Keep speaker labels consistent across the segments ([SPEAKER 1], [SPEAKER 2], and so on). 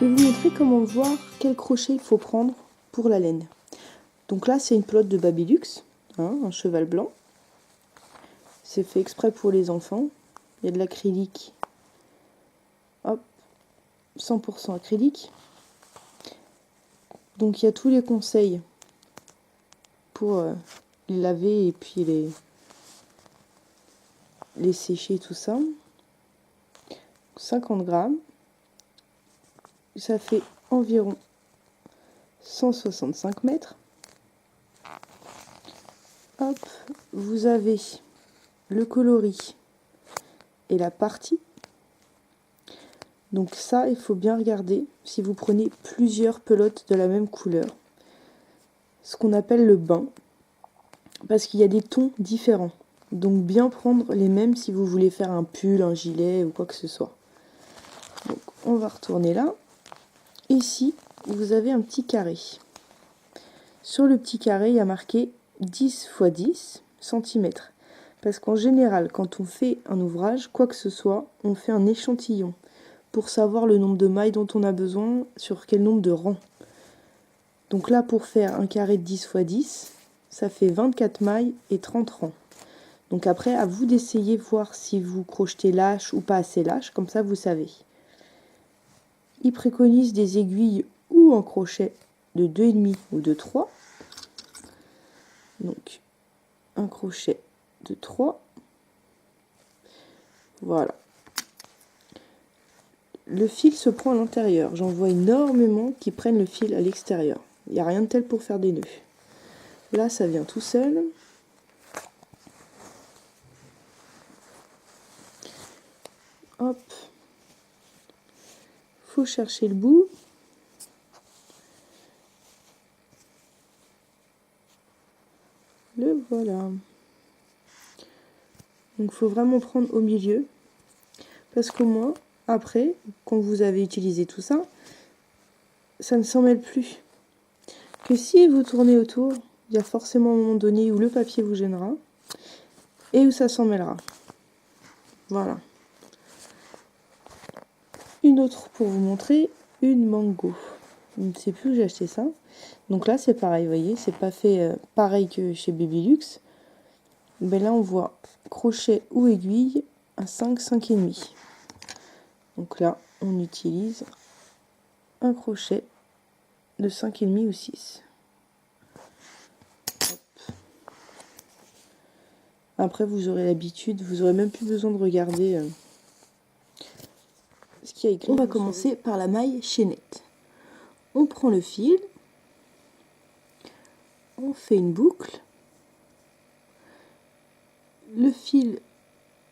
[SPEAKER 1] Je vais vous montrer comment voir quel crochet il faut prendre pour la laine. Donc là, c'est une pelote de Babylux, un cheval blanc. C'est fait exprès pour les enfants. Il y a de l'acrylique. Hop, 100% acrylique. Donc il y a tous les conseils pour les laver et puis les sécher, tout ça. 50 grammes. Ça fait environ 165 mètres. Hop, vous avez le coloris et la partie. Donc ça, il faut bien regarder si vous prenez plusieurs pelotes de la même couleur. Ce qu'on appelle le bain, parce qu'il y a des tons différents. Donc bien prendre les mêmes si vous voulez faire un pull, un gilet ou quoi que ce soit. Donc on va retourner là. Ici, vous avez un petit carré. Sur le petit carré, il y a marqué 10 x 10 cm. Parce qu'en général, quand on fait un ouvrage, quoi que ce soit, on fait un échantillon pour savoir le nombre de mailles dont on a besoin, sur quel nombre de rangs. Donc là, pour faire un carré de 10 x 10, ça fait 24 mailles et 30 rangs. Donc après, à vous d'essayer, voir si vous crochetez lâche ou pas assez lâche, comme ça vous savez. Ils préconisent des aiguilles ou en crochet de 2,5 ou de 3. Donc un crochet de 3. Voilà. Le fil se prend à l'intérieur. J'en vois énormément qui prennent le fil à l'extérieur. Il n'y a rien de tel pour faire des nœuds. Là, ça vient tout seul. Hop. Faut chercher le bout. Le voilà. Donc, il faut vraiment prendre au milieu. Parce qu'au moins, après, quand vous avez utilisé tout ça, ça ne s'en mêle plus. Que si vous tournez autour, il y a forcément un moment donné où le papier vous gênera et où ça s'en mêlera. Voilà. Une autre pour vous montrer, une mango. Je ne sais plus où j'ai acheté ça. Donc là, c'est pareil, vous voyez, c'est pas fait pareil que chez Babylux. Mais là, on voit crochet ou aiguille à 5, 5,5. Donc là, on utilise un crochet de 5,5 ou 6. Hop. Après, vous aurez l'habitude, vous aurez même plus besoin de regarder ce qu'il y a écrit. On va commencer par la maille chaînette. On prend le fil, on fait une boucle. Le fil,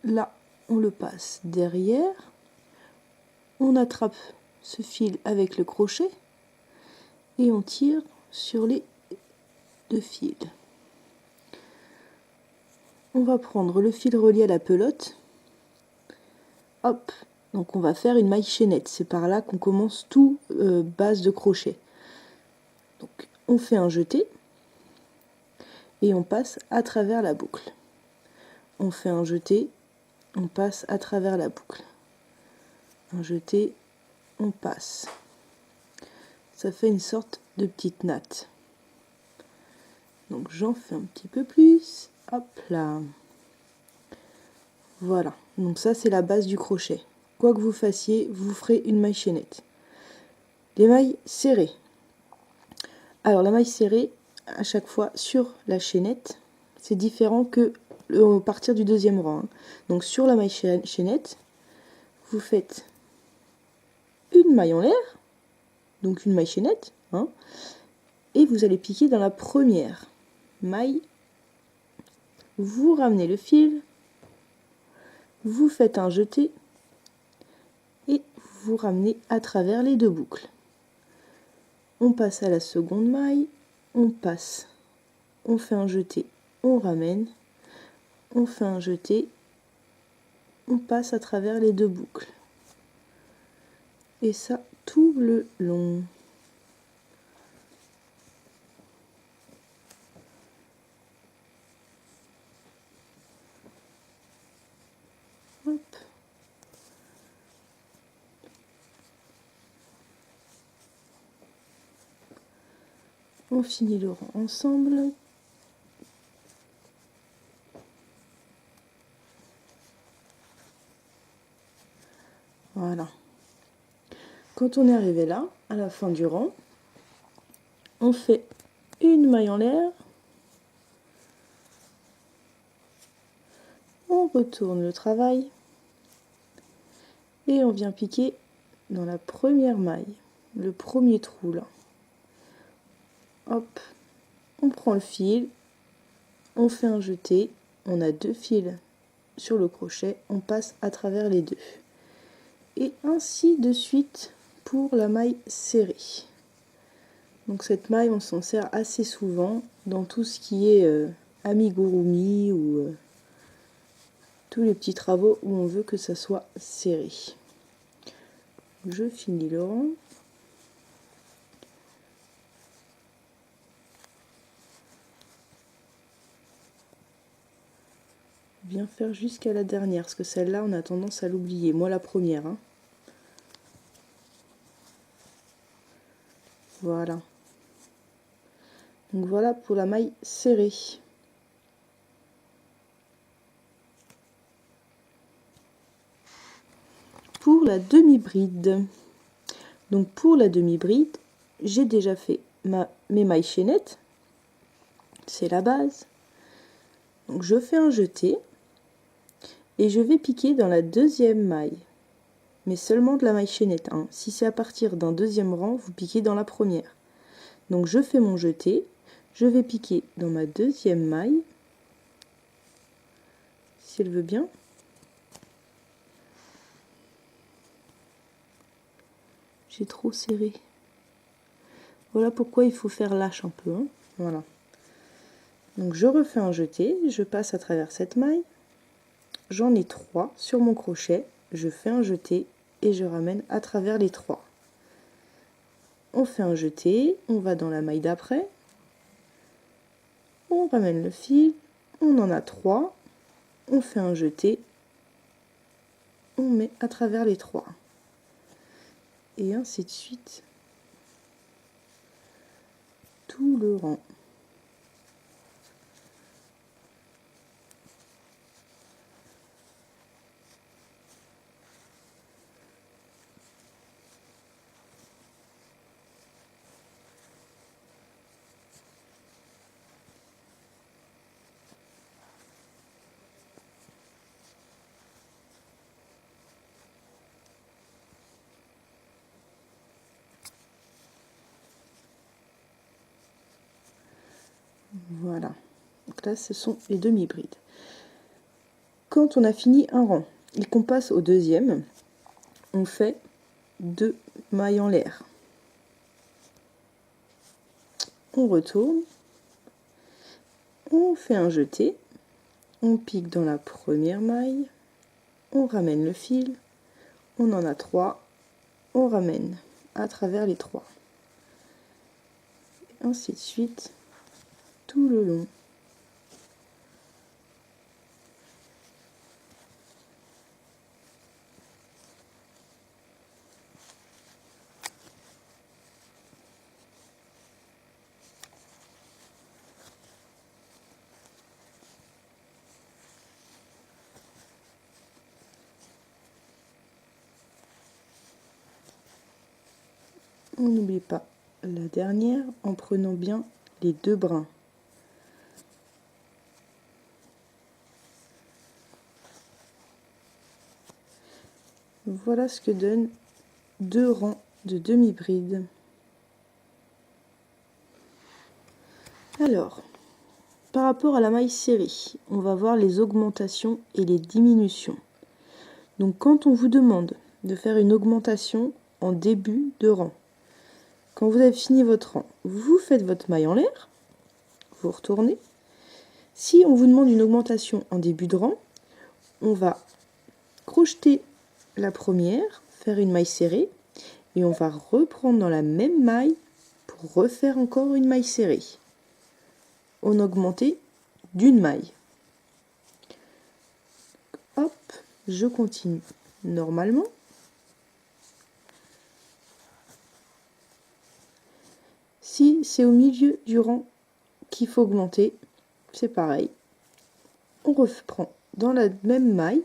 [SPEAKER 1] là, on le passe derrière. On attrape ce fil avec le crochet et on tire sur les deux fils. On va prendre le fil relié à la pelote. Hop, donc on va faire une maille chaînette. C'est par là qu'on commence tout base de crochet. Donc on fait un jeté et on passe à travers la boucle. On fait un jeté, on passe à travers la boucle. Un jeté, on passe. Ça fait une sorte de petite natte. Donc j'en fais un petit peu plus. Hop là. Voilà. Donc ça c'est la base du crochet. Quoi que vous fassiez, vous ferez une maille chaînette. Les mailles serrées. Alors la maille serrée, à chaque fois sur la chaînette, c'est différent que à partir du deuxième rang. Donc sur la maille chaînette, vous faites une maille en l'air, donc une maille chaînette, et vous allez piquer dans la première maille. Vous ramenez le fil, vous faites un jeté et vous ramenez à travers les deux boucles. On passe à la seconde maille, on passe, on fait un jeté, on ramène, on fait un jeté, on passe à travers les deux boucles. Et ça tout le long. Hop. On finit le rang ensemble. Voilà. Quand on est arrivé là, à la fin du rang, on fait une maille en l'air. On retourne le travail. Et on vient piquer dans la première maille, le premier trou là. Hop, on prend le fil, on fait un jeté, on a 2 fils sur le crochet, on passe à travers les 2. Et ainsi de suite pour la maille serrée. Donc cette maille, on s'en sert assez souvent dans tout ce qui est amigurumi ou tous les petits travaux où on veut que ça soit serré. Je finis le rang. Bien faire jusqu'à la dernière, parce que celle-là, on a tendance à l'oublier. Moi, la première. Hein. Voilà. Donc voilà pour la maille serrée. Pour la demi-bride. Donc pour la demi-bride, j'ai déjà fait mes mailles chaînettes. C'est la base. Donc je fais un jeté. Et je vais piquer dans la deuxième maille. Mais seulement de la maille chaînette. Hein. Si c'est à partir d'un deuxième rang, vous piquez dans la première. Donc je fais mon jeté. Je vais piquer dans ma deuxième maille. Si elle veut bien. J'ai trop serré. Voilà pourquoi il faut faire lâche un peu. Hein. Voilà. Donc je refais un jeté. Je passe à travers cette maille. J'en ai 3 sur mon crochet. Je fais un jeté et je ramène à travers les 3. On fait un jeté. On va dans la maille d'après. On ramène le fil. On en a 3. On fait un jeté. On met à travers les 3. Et ainsi de suite. Tout le rang. Voilà. Donc là, ce sont les demi-brides. Quand on a fini un rang et qu'on passe au deuxième, on fait 2 mailles en l'air. On retourne. On fait un jeté. On pique dans la première maille. On ramène le fil. On en a 3. On ramène à travers les 3. Ainsi de suite tout le long. On n'oublie pas la dernière en prenant bien les 2 brins. Voilà ce que donnent 2 rangs de demi-bride. Alors, par rapport à la maille serrée, on va voir les augmentations et les diminutions. Donc quand on vous demande de faire une augmentation en début de rang, quand vous avez fini votre rang, vous faites votre maille en l'air, vous retournez. Si on vous demande une augmentation en début de rang, on va crocheter la première, faire une maille serrée, et on va reprendre dans la même maille pour refaire encore une maille serrée. On augmentait d'une maille. Hop, je continue normalement. Si c'est au milieu du rang qu'il faut augmenter. C'est pareil. On reprend dans la même maille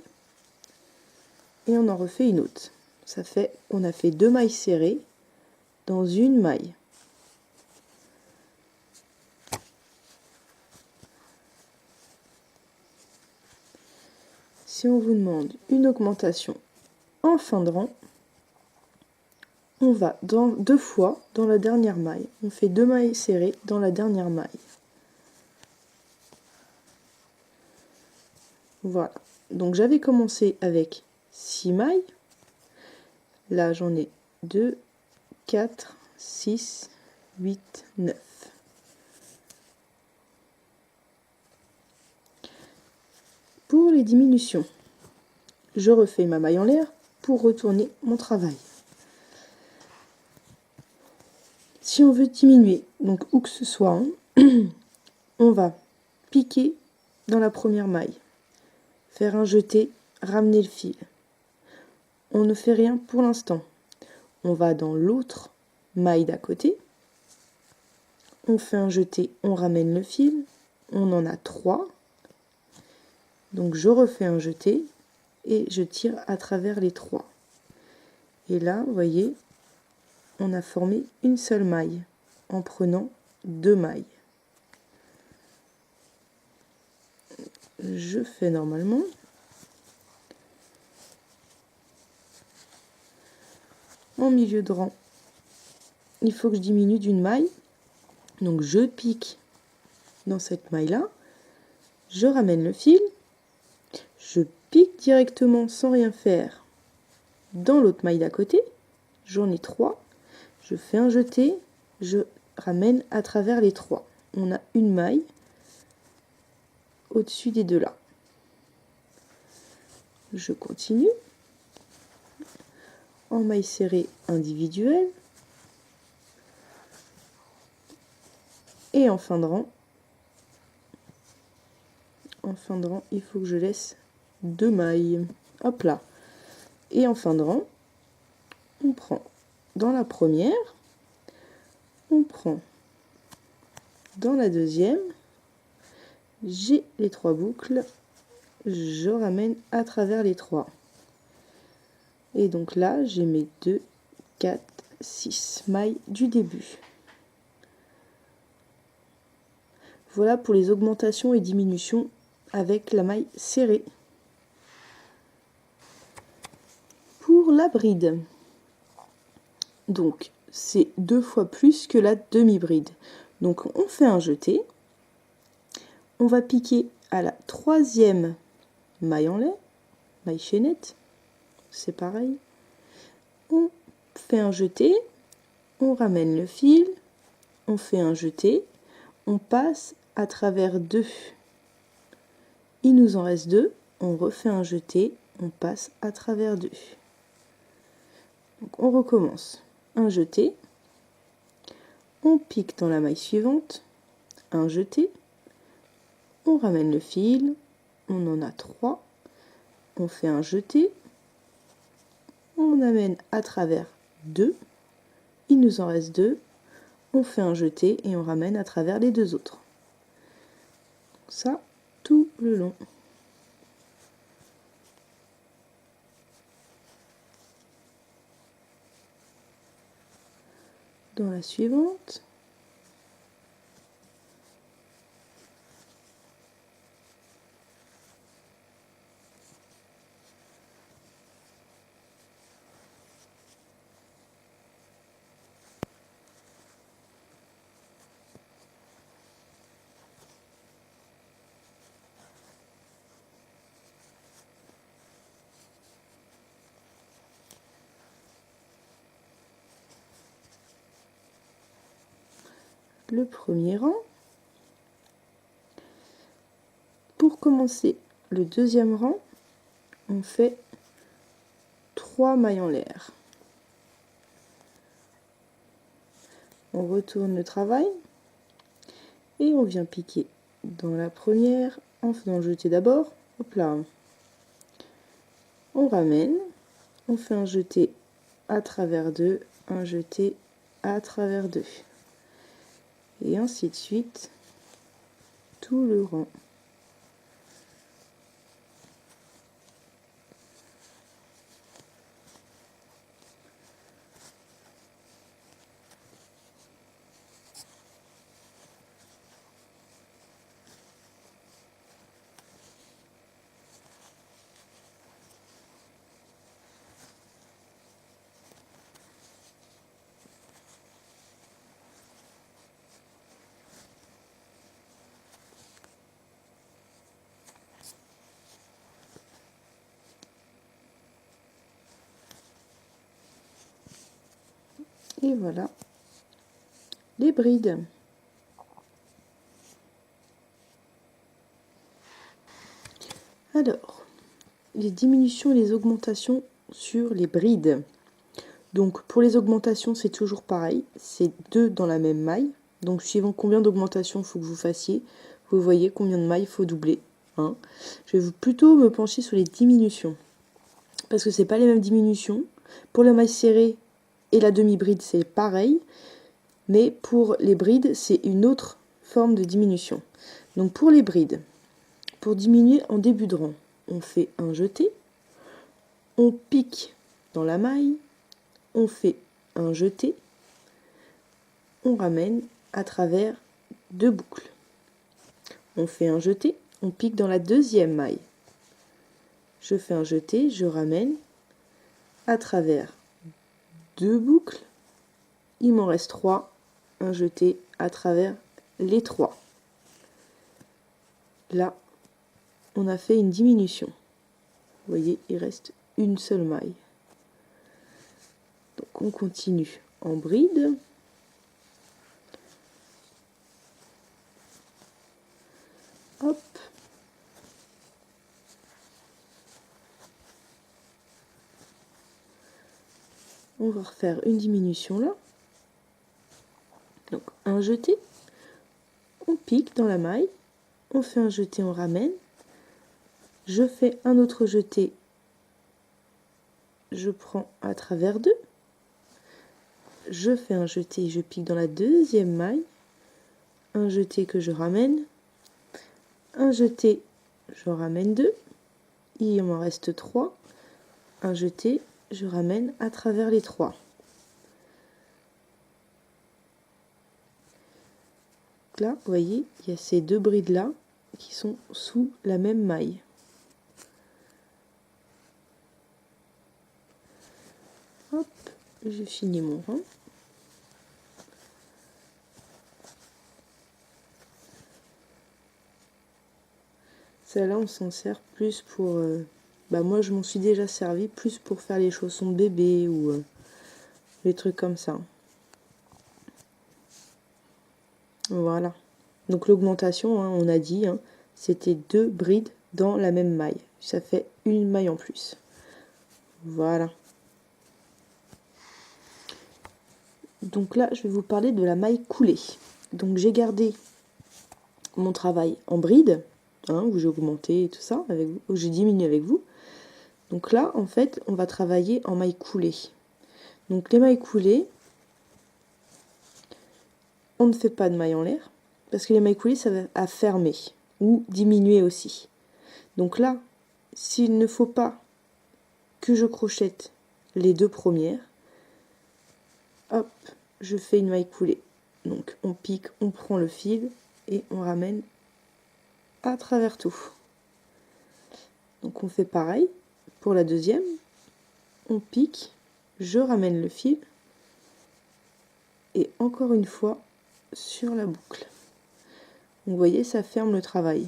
[SPEAKER 1] et on en refait une autre. Ça fait qu'on a fait 2 mailles serrées dans une maille. Si on vous demande une augmentation en fin de rang, on va deux fois dans la dernière maille. On fait 2 mailles serrées dans la dernière maille. Voilà. Donc j'avais commencé avec 6 mailles. Là j'en ai 2, 4, 6, 8, 9. Pour les diminutions, je refais ma maille en l'air pour retourner mon travail. Si on veut diminuer, donc où que ce soit, on va piquer dans la première maille, faire un jeté, ramener le fil. On ne fait rien pour l'instant. On va dans l'autre maille d'à côté, on fait un jeté, on ramène le fil, on en a 3. Donc je refais un jeté et je tire à travers les 3. Et là, vous voyez, on a formé une seule maille en prenant 2 mailles. Je fais normalement. En milieu de rang, il faut que je diminue d'une maille. Donc je pique dans cette maille-là, je ramène le fil, je pique directement sans rien faire dans l'autre maille d'à côté. J'en ai 3. Je fais un jeté, je ramène à travers les 3. On a une maille au-dessus des deux là. Je continue. En maille serrée individuelle. Et en fin de rang, il faut que je laisse 2 mailles. Hop là. Et en fin de rang, on prend dans la première, on prend dans la deuxième, j'ai les 3 boucles, je ramène à travers les 3. Et donc là, j'ai mes 2, 4, 6 mailles du début. Voilà pour les augmentations et diminutions avec la maille serrée. Pour la bride, donc c'est 2 fois plus que la demi-bride. Donc on fait un jeté, on va piquer à la 3e maille en lait, maille chaînette, c'est pareil. On fait un jeté, on ramène le fil, on fait un jeté, on passe à travers 2. Il nous en reste 2, on refait un jeté, on passe à travers 2. Donc on recommence. Un jeté, on pique dans la maille suivante, un jeté, on ramène le fil, on en a 3, on fait un jeté, on amène à travers 2, il nous en reste 2, on fait un jeté et on ramène à travers les 2 autres. Ça, tout le long. Dans la suivante, le premier rang. Pour commencer le deuxième rang, on fait 3 mailles en l'air. On retourne le travail et on vient piquer dans la première en faisant le jeté d'abord. Hop là. On ramène, on fait un jeté à travers 2, un jeté à travers 2. Et ainsi de suite, tout le rang. Et voilà les brides. Alors, les diminutions et les augmentations sur les brides. Donc pour les augmentations, c'est toujours pareil, c'est 2 dans la même maille. Donc suivant combien d'augmentations il faut que vous fassiez, vous voyez combien de mailles il faut doubler. Hein. Je vais plutôt me pencher sur les diminutions. Parce que c'est pas les mêmes diminutions. Pour la maille serrée et la demi-bride, c'est pareil. Mais pour les brides, c'est une autre forme de diminution. Donc pour les brides, pour diminuer en début de rang, on fait un jeté, on pique dans la maille, on fait un jeté, on ramène à travers 2 boucles. On fait un jeté, on pique dans la deuxième maille. Je fais un jeté, je ramène à travers 2 boucles. Il m'en reste 3. Un jeté à travers les 3. Là, on a fait une diminution. Vous voyez, il reste une seule maille. Donc on continue en bride. Hop. On va refaire une diminution là. Donc un jeté, on pique dans la maille, on fait un jeté, on ramène. Je fais un autre jeté, je prends à travers 2. Je fais un jeté, je pique dans la deuxième maille. Un jeté que je ramène. Un jeté, je ramène 2. Il m'en reste 3. Un jeté, je ramène à travers les 3. Là, vous voyez, il y a ces 2 brides là qui sont sous la même maille. Hop, je finis mon rang. Celle-là, on s'en sert plus pour... moi, je m'en suis déjà servi plus pour faire les chaussons de bébé ou les trucs comme ça. Voilà. Donc l'augmentation, hein, on a dit, hein, c'était 2 brides dans la même maille. Ça fait une maille en plus. Voilà. Donc là, je vais vous parler de la maille coulée. Donc j'ai gardé mon travail en bride, hein, où j'ai augmenté et tout ça, avec vous, où j'ai diminué avec vous. Donc là, en fait, on va travailler en maille coulée. Donc les mailles coulées, on ne fait pas de mailles en l'air, parce que les mailles coulées, ça va à fermer, ou diminuer aussi. Donc là, s'il ne faut pas que je crochette les 2 premières, hop, je fais une maille coulée. Donc on pique, on prend le fil et on ramène à travers tout. Donc on fait pareil pour la deuxième. On pique, je ramène le fil et encore une fois sur la boucle. Vous voyez, ça ferme le travail.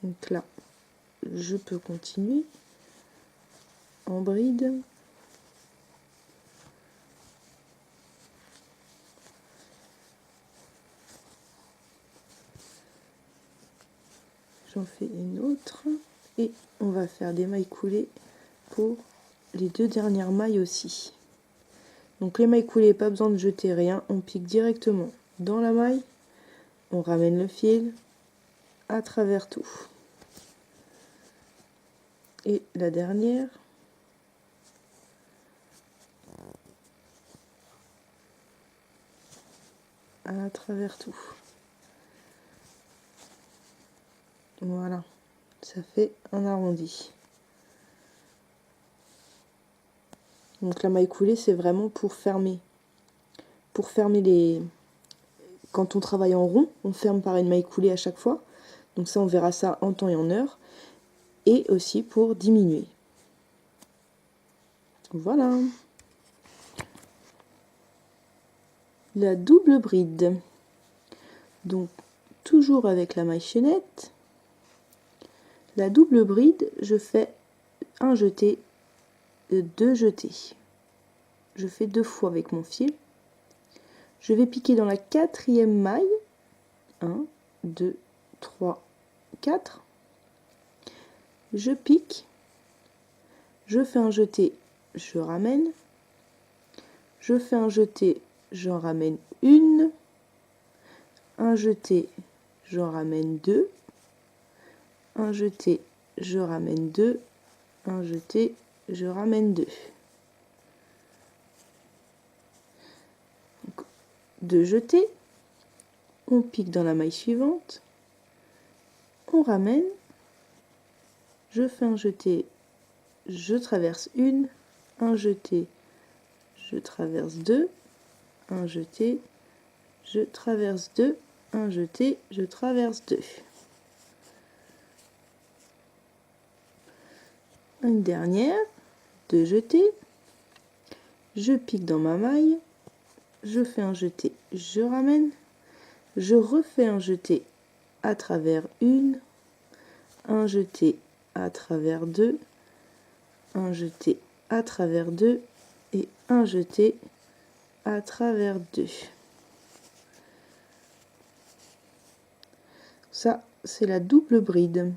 [SPEAKER 1] Donc là, je peux continuer en bride. J'en fais une autre et on va faire des mailles coulées pour les 2 dernières mailles aussi. Donc les mailles coulées, pas besoin de jeter rien, on pique directement dans la maille, on ramène le fil à travers tout. Et la dernière, à travers tout. Voilà, ça fait un arrondi. Donc la maille coulée, c'est vraiment pour fermer. Pour fermer les... Quand on travaille en rond, on ferme par une maille coulée à chaque fois. Donc ça, on verra ça en temps et en heure. Et aussi pour diminuer. Voilà. La double bride. Donc toujours avec la maille chaînette. La double bride, je fais un jeté, deux jetés. Je fais 2 fois avec mon fil. Je vais piquer dans la 4e maille. 1, 2, 3, 4. Je pique. Je fais un jeté, je ramène. Je fais un jeté, j'en ramène une. Un jeté, j'en ramène 2. Un jeté, je ramène 2. Un jeté, je ramène 2. 2 jetés. On pique dans la maille suivante. On ramène. Je fais un jeté, je traverse une. Un jeté, je traverse 2. Un jeté, je traverse 2. Un jeté, je traverse 2. Une dernière, 2 jetés, je pique dans ma maille, je fais un jeté, je ramène, je refais un jeté à travers une, un jeté à travers 2, un jeté à travers 2 et un jeté à travers 2. Ça, c'est la double bride.